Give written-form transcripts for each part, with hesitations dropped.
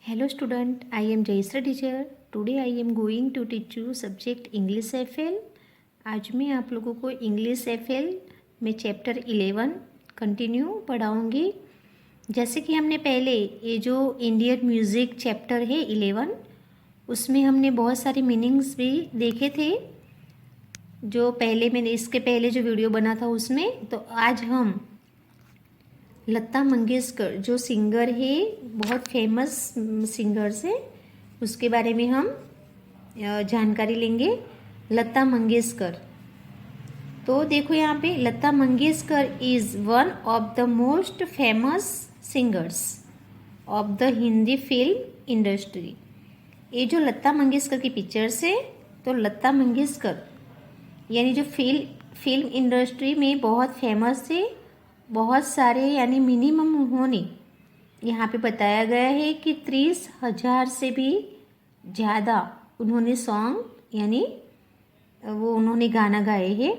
Hello student, I am Jayasra teacher. Today I am going to teach you subject English FL. आज मैं आप लोगों को English FL में चैप्टर 11 कंटिन्यू पढ़ाऊँगी। जैसे कि हमने पहले ये जो इंडियन म्यूज़िक चैप्टर है 11 उसमें हमने बहुत सारे मीनिंग्स भी देखे थे, जो पहले मैंने इसके पहले जो वीडियो बना था उसमें। तो आज हम लता मंगेशकर जो सिंगर है, बहुत फेमस सिंगर्स है, उसके बारे में हम जानकारी लेंगे। लता मंगेशकर, तो देखो यहाँ पे Lata Mangeshkar is one of the most famous singers of the Hindi film industry. ये जो लता मंगेशकर की पिक्चर्स है, तो लता मंगेशकर यानी जो फिल्म इंडस्ट्री में बहुत फेमस है, बहुत सारे यानी मिनिमम उन्होंने यहाँ पे बताया गया है कि 30,000 से भी ज़्यादा उन्होंने सॉन्ग यानी वो उन्होंने गाना गाए हैं।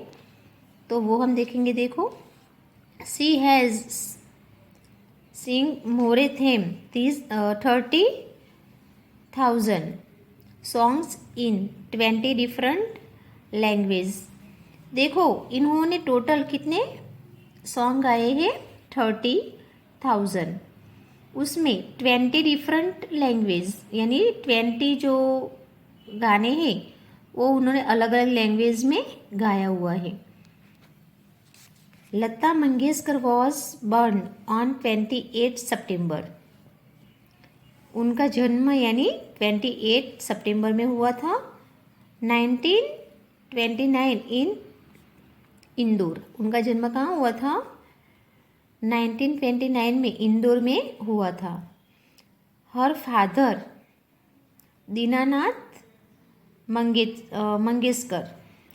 तो वो हम देखेंगे। देखो, she has sing more them 30,000 songs in 20 different language. देखो, इन्होंने टोटल कितने सॉन्ग गाए हैं 30,000, उसमें 20 डिफरेंट लैंग्वेज यानी 20 जो गाने हैं वो उन्होंने अलग अलग लैंग्वेज में गाया हुआ है। लता मंगेशकर वॉज बर्न ऑन 28 सितंबर। उनका जन्म यानी 28 सितंबर में हुआ था 1929 इन इंदौर। उनका जन्म कहाँ हुआ था? 1929 में इंदौर में हुआ था। हर फादर दीनानाथ मंगेशकर,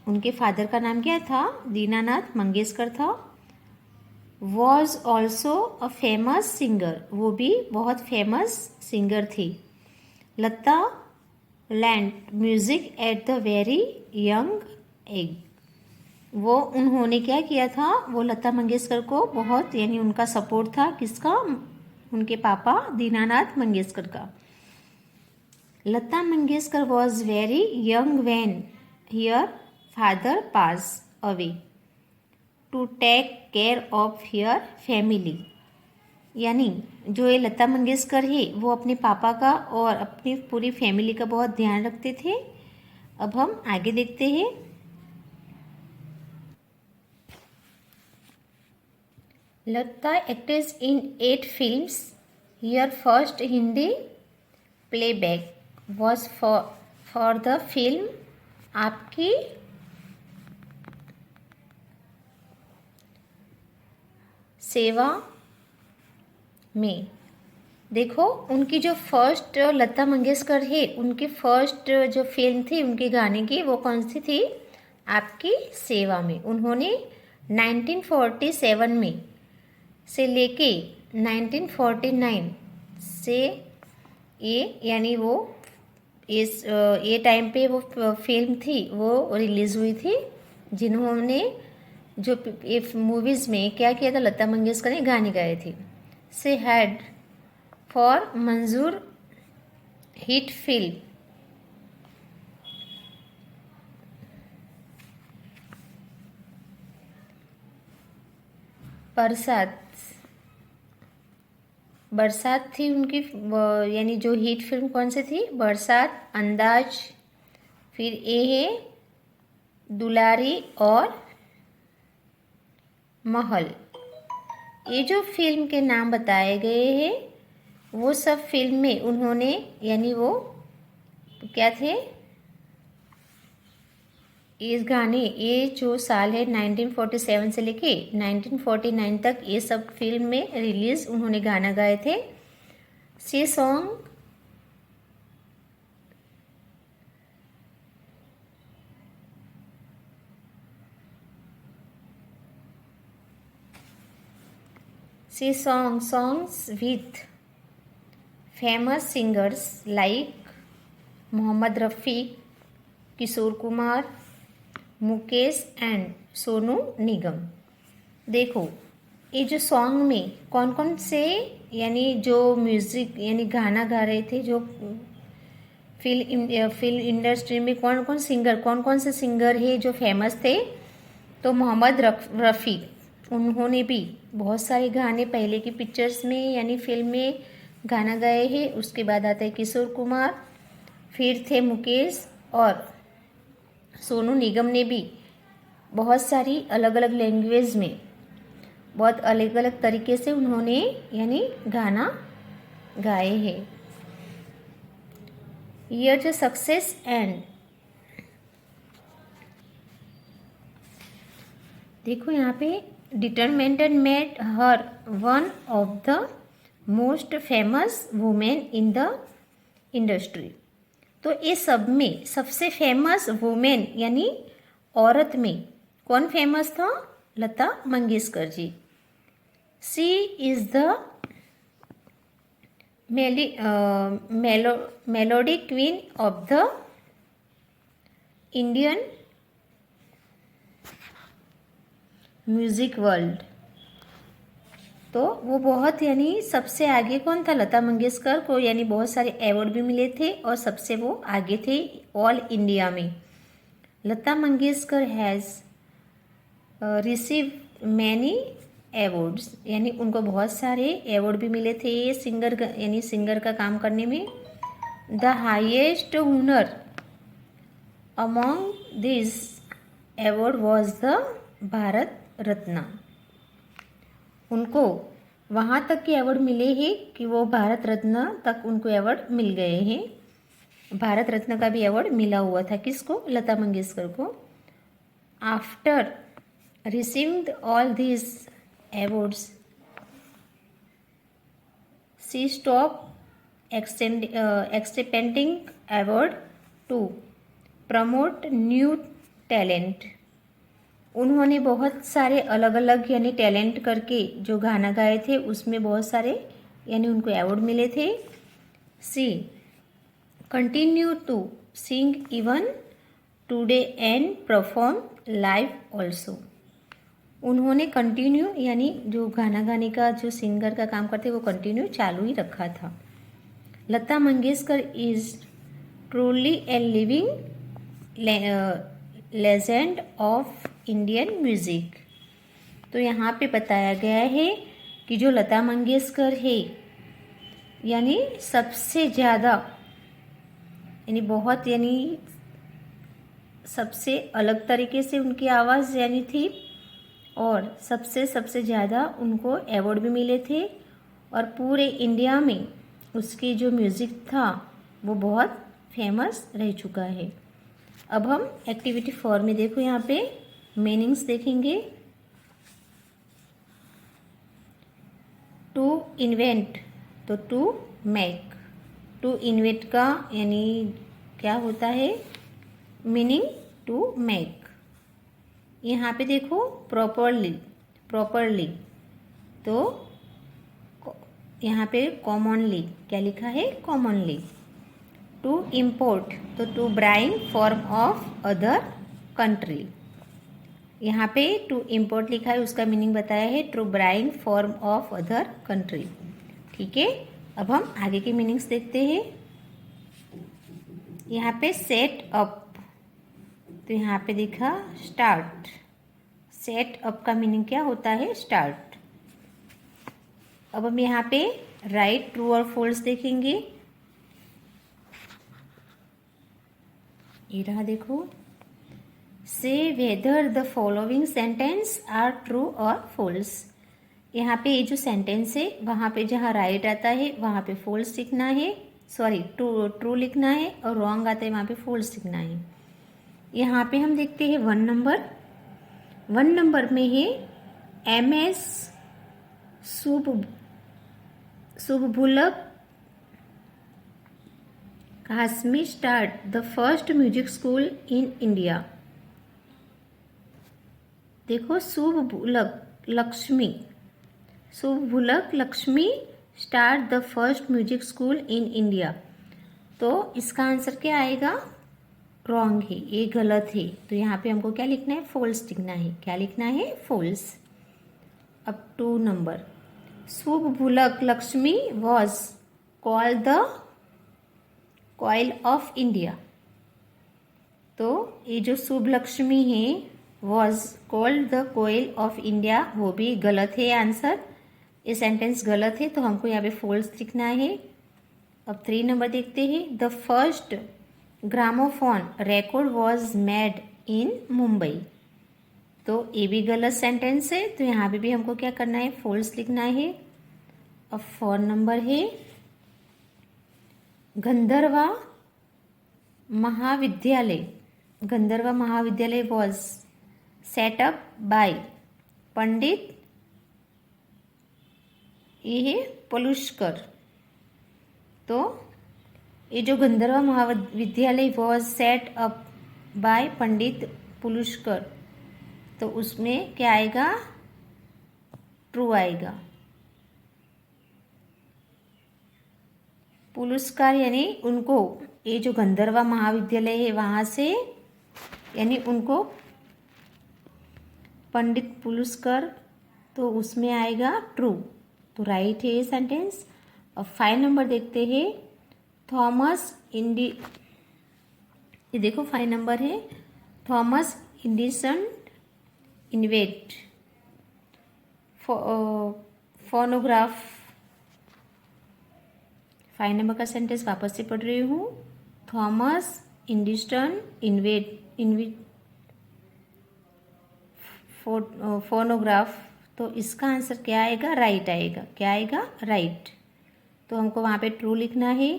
उनके फादर का नाम क्या था? दीनानाथ मंगेशकर था। Was also a famous singer, वो भी बहुत फेमस सिंगर थी। Lata learn music at the very young age. वो उन्होंने क्या किया था? वो लता मंगेशकर को बहुत यानी उनका सपोर्ट था। किसका? उनके पापा दीनानाथ मंगेशकर का। Lata Mangeshkar was very young when her father pass away to take care of her family. यानी जो ये लता मंगेशकर है वो अपने पापा का और अपनी पूरी फैमिली का बहुत ध्यान रखते थे। अब हम आगे देखते हैं। लता acted in 8 films. Her first Hindi playback was for the film आपकी सेवा में। देखो, उनकी जो फर्स्ट लता मंगेशकर है, उनकी फर्स्ट जो फिल्म थी उनके गाने की, वो कौन सी थी? आपकी सेवा में। उन्होंने 1947 में से लेके 1949 से यानी वो ये टाइम पे वो फिल्म थी वो रिलीज़ हुई थी, जिन्होंने जो ये मूवीज़ में क्या किया था? लता मंगेशकर ने गाने गाए थे। से हैड फॉर मंजूर हिट फिल्म बरसात थी उनकी, यानी जो हिट फिल्म कौन सी थी? बरसात, अंदाज, फिर ये है दुलारी और महल। ये जो फिल्म के नाम बताए गए हैं वो सब फिल्म में उन्होंने यानी वो क्या थे? इस गाने, ये जो साल है 1947 से लेके 1949 तक, ये सब फिल्म में रिलीज उन्होंने गाना गाए थे। She songs with famous singers like Mohammed Rafi, Kishore Kumar, Mukesh and Sonu Nigam. देखो, ये जो सॉन्ग में कौन कौन से यानी जो म्यूज़िक यानी गाना गा रहे थे, जो फिल्म इंडस्ट्री में कौन कौन से सिंगर है जो फेमस थे, तो मोहम्मद रफ़ी, उन्होंने भी बहुत सारे गाने पहले की पिक्चर्स में यानी फिल्म में गाना गाए हैं। उसके बाद आता है किशोर कुमार, फिर थे मुकेश, और सोनू निगम ने भी बहुत सारी अलग अलग लैंग्वेज में बहुत अलग अलग तरीके से उन्होंने यानी गाना गाए हैं। ईयर जो सक्सेस एंड, देखो यहाँ पे determination made her one of the most famous women in the industry. तो ये सब में सबसे फेमस वुमेन यानी औरत में कौन फेमस था? Lata Mangeshkar ji. She is the melody queen of the Indian music world. तो वो बहुत यानी सबसे आगे कौन था? लता मंगेशकर को यानी बहुत सारे अवार्ड भी मिले थे और सबसे वो आगे थे ऑल इंडिया में। Lata Mangeshkar has receive many awards, यानी उनको बहुत सारे अवार्ड भी मिले थे यानी सिंगर का काम करने में। The highest honour among this award was the Bharat Ratna. उनको वहाँ तक के अवार्ड मिले हैं कि वो भारत रत्न तक उनको अवार्ड मिल गए हैं। भारत रत्न का भी अवार्ड मिला हुआ था किसको? लता मंगेशकर को। After received all this awards, she stopped accepting award to promote new talent। उन्होंने बहुत सारे अलग अलग यानी टैलेंट करके जो गाना गाए थे उसमें बहुत सारे यानी उनको अवार्ड मिले थे। She continue to sing even today and perform live also. उन्होंने कंटिन्यू यानी जो गाना गाने का जो सिंगर का काम करते वो कंटिन्यू चालू ही रखा था। Lata Mangeshkar is truly a living legend of Indian music. तो यहाँ पे बताया गया है कि जो लता मंगेशकर है यानी सबसे ज़्यादा यानी बहुत यानी सबसे अलग तरीके से उनकी आवाज़ यानी थी और सबसे ज़्यादा उनको अवार्ड भी मिले थे और पूरे इंडिया में उसकी जो म्यूज़िक था वो बहुत फेमस रह चुका है। अब हम एक्टिविटी 4 में देखो यहाँ पे मीनिंग्स देखेंगे। टू इन्वेंट, तो टू मेक। टू इन्वेंट का यानी क्या होता है? Meaning to make. यहाँ पे देखो प्रॉपरली, तो यहाँ पे कॉमनली क्या लिखा है? कॉमनली। टू इम्पोर्ट, तो to bring from of other country. यहाँ पे टू इम्पोर्ट लिखा है, उसका मीनिंग बताया है to bring from of other country. ठीक है, अब हम आगे की मीनिंग्स देखते हैं। यहाँ पे सेट अप, तो यहाँ पे देखा स्टार्ट। सेट अप का मीनिंग क्या होता है? स्टार्ट। अब हम यहाँ पे राइट, ट्रू और फॉल्स देखेंगे। ये रहा देखो, say whether the following sentence are true और फॉल्स। यहाँ पे ये जो सेंटेंस है वहाँ पे जहाँ राइट आता है वहाँ पे फॉल्स लिखना है, सॉरी ट्रू लिखना है, और रॉन्ग आता है वहाँ पे फॉल्स लिखना है। यहाँ पे हम देखते हैं 1 नंबर में है MS Subbulakshmi start the first music school in India. देखो Subbulakshmi start the first music school in India. तो इसका आंसर क्या आएगा? रॉन्ग है, ये गलत है। तो यहाँ पे हमको क्या लिखना है? फॉल्स लिखना है। क्या लिखना है? फॉल्स। अब 2 number, Subbulakshmi was called the koel of India. तो ये जो शुभ लक्ष्मी है was called the koel of India, वो भी गलत है आंसर, ये सेंटेंस गलत है, तो हमको यहाँ पे फॉल्स लिखना है। अब 3 नंबर देखते हैं, the first gramophone record was made in Mumbai. तो ये भी गलत सेंटेंस है, तो यहाँ पे भी हमको क्या करना है, फॉल्स लिखना है। अब 4 नंबर है, गंधर्वा महाविद्यालय, गंधर्वा महाविद्यालय वॉज सेट अप बाय पंडित, ये है पुलुष्कर। तो ये जो गंधर्वा महाविद्यालय वॉज सेट अप बाय पंडित पुलुष्कर, तो उसमें क्या आएगा, ट्रू आएगा। पुलुष्कर यानी उनको, ये जो गंधर्वा महाविद्यालय है वहाँ से, यानी उनको पंडित पुलुष्कर, तो उसमें आएगा ट्रू, तो राइट है ये सेंटेंस। अब 5 नंबर देखते हैं, थॉमस ये देखो 5 नंबर है, Thomas Edison invent phonograph. 5 number का सेंटेंस वापस से पढ़ रही हूँ, थॉमस एडिसन इन्वेंट फोनोग्राफ, तो इसका आंसर क्या आएगा, राइट आएगा। क्या आएगा, राइट, तो हमको वहाँ पे ट्रू लिखना है।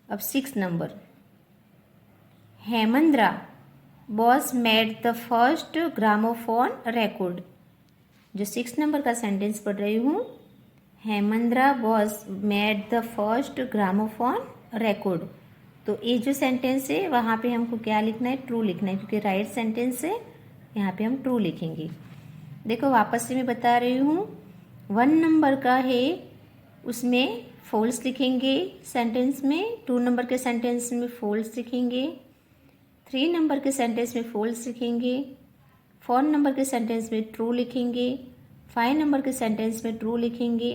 अब 6 number, Hemendra Bose made the first gramophone record. जो 6 नंबर का सेंटेंस पढ़ रही हूँ, Hemendra Bose made the first gramophone record, तो ये जो सेंटेंस है वहाँ पे हमको क्या लिखना है, ट्रू लिखना है, क्योंकि राइट सेंटेंस है, यहाँ पे हम ट्रू लिखेंगे। देखो वापस से मैं बता रही हूँ, 1 नंबर का है उसमें फॉल्स लिखेंगे सेंटेंस में, 2 नंबर के सेंटेंस में फॉल्स लिखेंगे, 3 नंबर के सेंटेंस में फॉल्स लिखेंगे, 4 नंबर के सेंटेंस में ट्रू लिखेंगे, 5 नंबर के सेंटेंस में ट्रू लिखेंगे,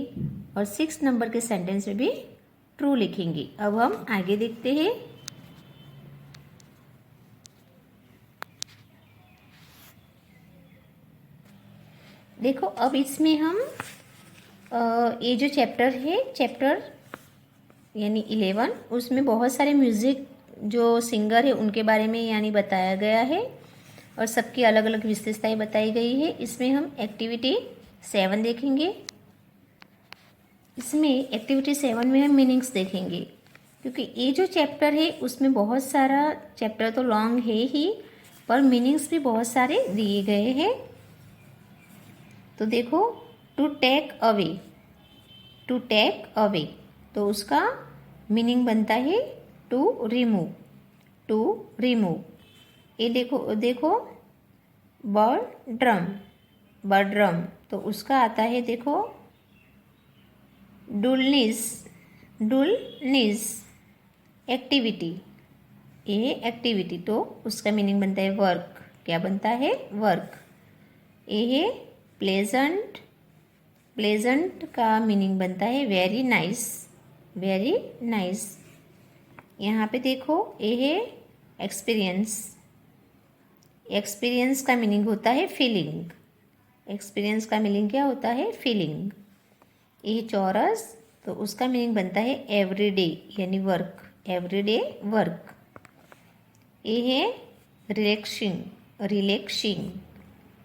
और 6 नंबर के सेंटेंस में भी ट्रू लिखेंगे। अब हम आगे देखते हैं। देखो अब इसमें हम ये जो चैप्टर है, चैप्टर यानी 11, उसमें बहुत सारे म्यूज़िक जो सिंगर है उनके बारे में यानी बताया गया है, और सबकी अलग अलग विशेषताएं बताई गई है। इसमें हम एक्टिविटी 7 देखेंगे। इसमें एक्टिविटी 7 में हम मीनिंग्स देखेंगे, क्योंकि ये जो चैप्टर है उसमें बहुत सारा, चैप्टर तो लॉन्ग है ही, पर मीनिंग्स भी बहुत सारे दिए गए हैं। तो देखो, to take away, to take away, तो उसका मीनिंग बनता है टू रिमूव, टू रिमूव। ये देखो बर्ड ड्रम, बर्ड ड्रम, तो उसका आता है देखो डुलनिस, डुलनिस एक्टिविटी, ये एक्टिविटी, तो उसका मीनिंग बनता है वर्क। क्या बनता है, वर्क। ये है प्लेजेंट, प्लेजेंट का मीनिंग बनता है वेरी नाइस, वेरी नाइस। यहाँ पे देखो ये है एक्सपीरियंस, एक्सपीरियंस का मीनिंग होता है फीलिंग, एक्सपीरियंस का मीनिंग क्या होता है, फीलिंग। ये चौरस, तो उसका मीनिंग बनता है एवरीडे यानी वर्क, एवरीडे वर्क। ये है रिलैक्सिंग, रिलैक्सिंग,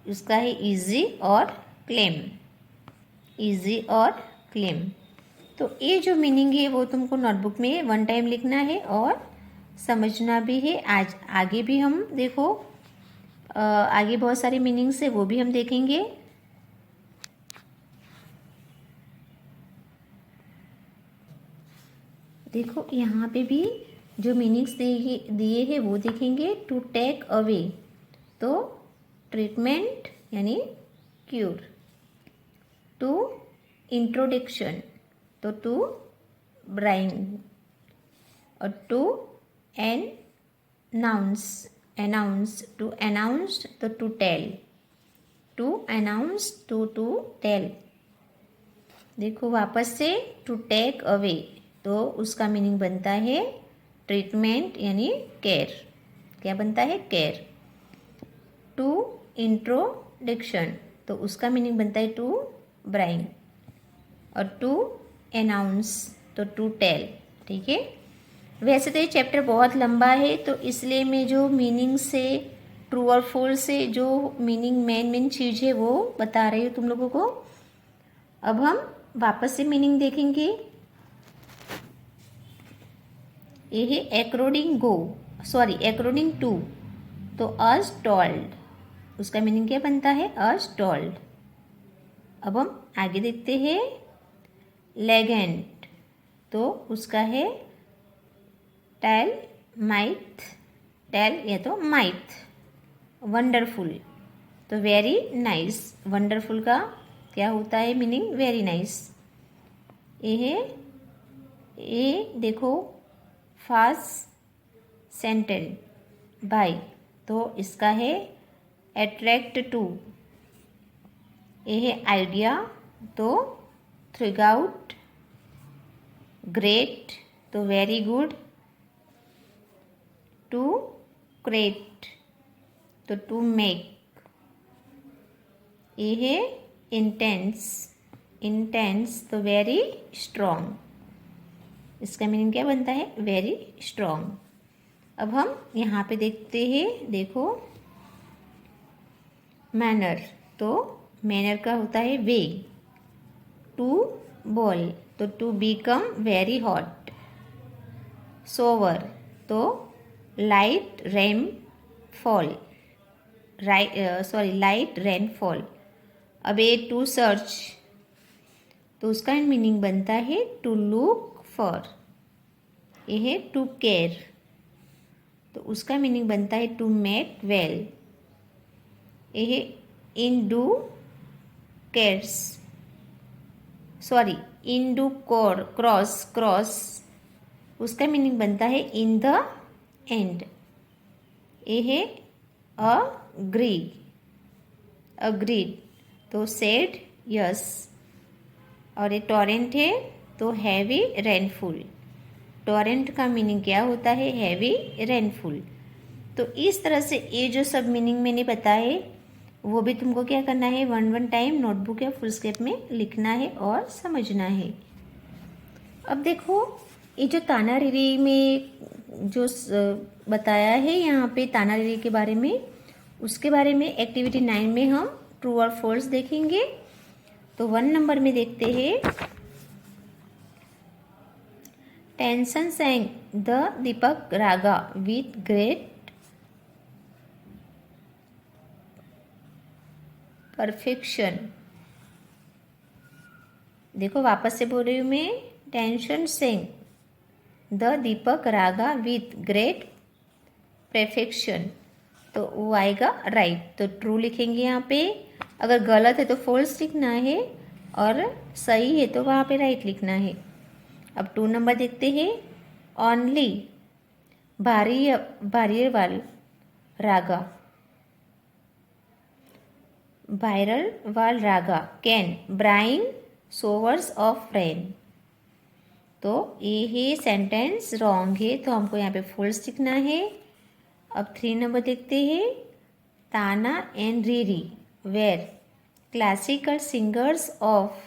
उसका है इजी और क्लेम, इजी और क्लेम। तो ये जो मीनिंग है वो तुमको नोटबुक में 1 टाइम लिखना है और समझना भी है। आज आगे भी हम देखो आगे बहुत सारे मीनिंग्स है, वो भी हम देखेंगे। देखो यहाँ पे भी जो मीनिंग्स दिए हैं वो देखेंगे। टू टेक अवे, तो ट्रीटमेंट यानी क्यूर। टू इंट्रोडक्शन, तो टू ब्राइन, और to announce, announce, to announce, तो to tell, to announce, to tell. देखो वापस से टू टेक अवे, तो उसका मीनिंग बनता है ट्रीटमेंट यानी केयर। क्या बनता है? केयर। टू इंट्रोडक्शन, तो उसका मीनिंग बनता है टू ब्राइंग। और टू अनाउंस तो टू टेल। ठीक है। वैसे तो ये चैप्टर बहुत लंबा है, तो इसलिए मैं जो मीनिंग से ट्रू और फॉल्स से जो मीनिंग मेन चीज़ है वो बता रही हूँ तुम लोगों को। अब हम वापस से मीनिंग देखेंगे। ये है अकॉर्डिंग टू, तो अस टोल्ड, उसका मीनिंग क्या बनता है? अस टोल्ड। अब हम आगे देखते हैं। लेगेंड, तो उसका है टेल माइथ, टेल या तो माइथ। वंडरफुल, तो वेरी नाइस। वंडरफुल का क्या होता है मीनिंग? Very nice. ये है, ये देखो फास्ट सेंटेंस बाय, तो इसका है अट्रैक्ट टू। ये है आइडिया, तो थ्रिग आउट। ग्रेट, तो वेरी गुड। टू क्रिएट, तो टू मेक। ये है इंटेंस, तो वेरी स्ट्रॉन्ग, इसका मीनिंग क्या बनता है? Very strong. अब हम यहाँ पे देखते हैं। देखो मैनर, तो मैनर का होता है वे। टू बॉल, तो to become very hot. Shower, तो light rain fall, light rain fall. अब ये टू सर्च, तो उसका मीनिंग बनता है टू लुक फॉर। ये है टू केयर, तो उसका मीनिंग बनता है टू मेक वेल। ये है in do cares, in do cross, उसका मीनिंग बनता है इन द एंड। ये है अग्रीड, तो सेड यस। और ये टॉरेंट है, तो हैवी रेनफुल। टॉरेंट का मीनिंग क्या होता है? हैवी रेनफुल। तो इस तरह से ये जो सब मीनिंग मैंने बताए वो भी तुमको क्या करना है? वन टाइम नोटबुक या फुल स्केप में लिखना है और समझना है। अब देखो ये जो ताना रीरी में जो बताया है यहाँ पे ताना रीरी के बारे में, उसके बारे में एक्टिविटी 9 में हम ट्रू और फॉल्स देखेंगे। तो 1 नंबर में देखते हैं। Tension sang the Deepak Raga with great perfection. देखो वापस से बोल रही हूँ मैं। Tension sang the Deepak Raga with great perfection, तो वो आएगा राइट, तो ट्रू लिखेंगे यहाँ पे। अगर गलत है तो फॉल्स लिखना है, और सही है तो वहाँ पे राइट लिखना है। अब 2 नंबर देखते हैं। ओनली भारियरवाल रागा, वाल रागा कैन ब्राइन सोवर्स ऑफ रेन, तो ये सेंटेंस रॉन्ग है, तो हमको यहाँ पे फॉल्स लिखना है। अब 3 नंबर देखते हैं। Tana and Riri were classical singers of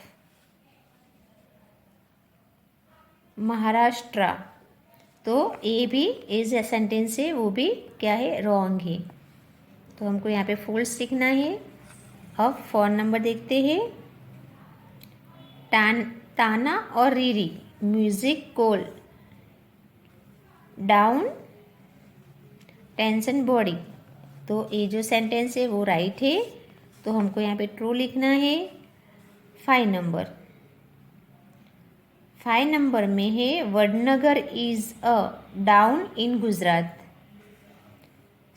Maharashtra, तो ये भी एज सेंटेंस है, वो भी क्या है? रॉन्ग है, तो हमको यहाँ पे फॉल्स लिखना है। अब 4 नंबर देखते हैं। ताना और रीरी म्यूजिक कोल डाउन टेंशन बॉडी, तो ये जो सेंटेंस है वो राइट है, तो हमको यहाँ पे ट्रू लिखना है। 5 नंबर में है Vadnagar is a down in Gujarat,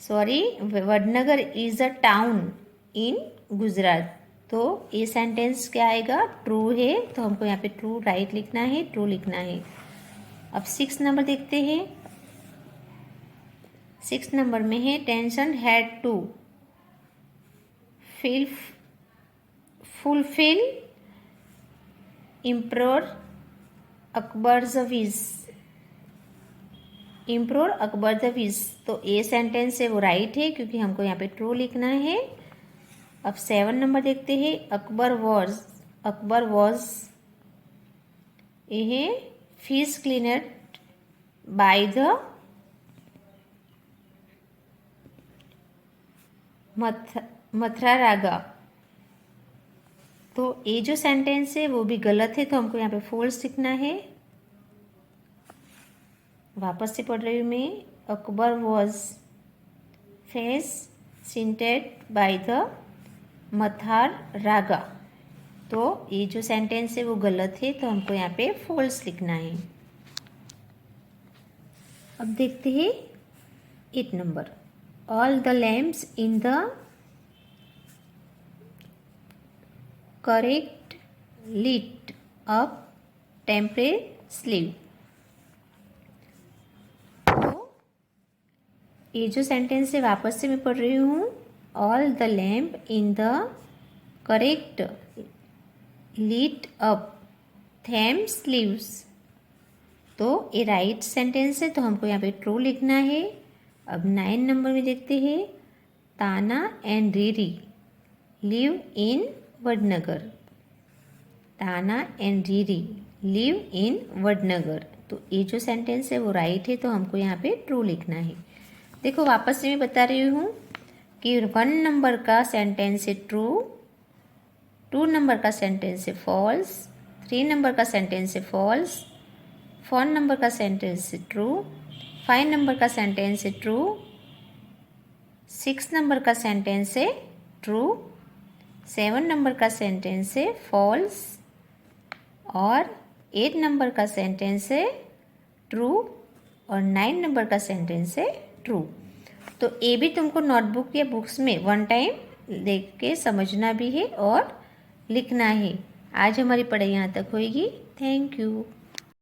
Vadnagar is a town in Gujarat, तो ये सेंटेंस क्या आएगा? ट्रू है, तो हमको यहाँ पे ट्रू राइट लिखना है, ट्रू लिखना है। अब 6 नंबर देखते हैं। 6 नंबर में है Tansen had to feel fulfil emperor Akbar's wish, emperor Akbar the wish. तो ये सेंटेंस है वो राइट है क्योंकि हमको यहाँ पे ट्रू लिखना है। अब 7 नंबर देखते हैं। अकबर वॉज ये fish cleaner by the Mathura raga. तो ये जो सेंटेंस है वो भी गलत है, तो हमको यहाँ पे फॉल्स लिखना है। वापस से पढ़ रही हूँ मैं। Akbar was fascinated by the Mathar raga. तो ये जो सेंटेंस है वो गलत है, तो हमको यहाँ पे फॉल्स लिखना है। अब देखते हैं 8 number. All the lamps in the correct lit up temperate sleeve। तो ये जो सेंटेंस है वापस से मैं पढ़ रही हूँ। All the lamp in the correct lit up them sleeves. तो ये राइट सेंटेंस है, तो हमको यहाँ पे ट्रू लिखना है। अब 9 नंबर में देखते हैं। Tana and Riri live in Vadnagar. Tana and Riri live in Vadnagar. तो ये जो सेंटेंस है वो राइट है, तो हमको यहाँ पे ट्रू लिखना है। देखो वापस से मैं बता रही हूँ कि 1 नंबर का सेंटेंस है ट्रू, 2 नंबर का सेंटेंस है फॉल्स, 3 नंबर का सेंटेंस है फॉल्स, 4 नंबर का सेंटेंस है ट्रू, 5 नंबर का सेंटेंस है ट्रू, 6 नंबर का सेंटेंस है ट्रू, 7 नंबर का सेंटेंस है फॉल्स और 8 नंबर का सेंटेंस है ट्रू और 9 नंबर का सेंटेंस है ट्रू। तो ये भी तुमको नोटबुक या बुक्स में 1 टाइम देख के समझना भी है और लिखना है। आज हमारी पढ़ाई यहाँ तक होगी। Thank you.